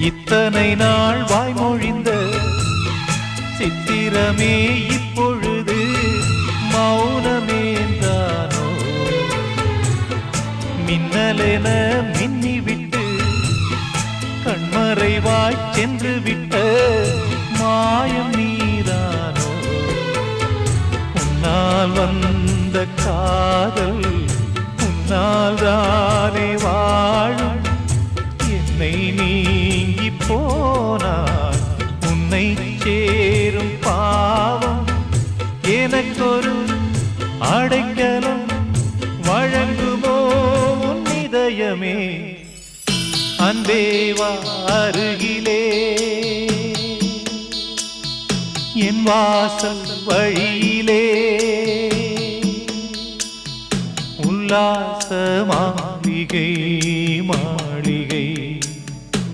இத்தனை நாள் வாய்மொழிந்த சித்திரமே இப்பொழுது மௌனமேந்தானோ? மின்னலென மின்னிவிட்டு கண்மறைவாய் சென்று விட்ட மாயம் நீதானோ? உன்னால் வந்த காதல் உன்னால் தானே வாழும். என்னை நீங்கி போனார் உன்னை சேரும் பாவம். எனக்கொரு அடைக்கலம் வழங்குமோ உன் இதயமே? அன்பேவா அருகிலே என் வாசல் வழியிலே உல்லாச மாளிகை மாளிகை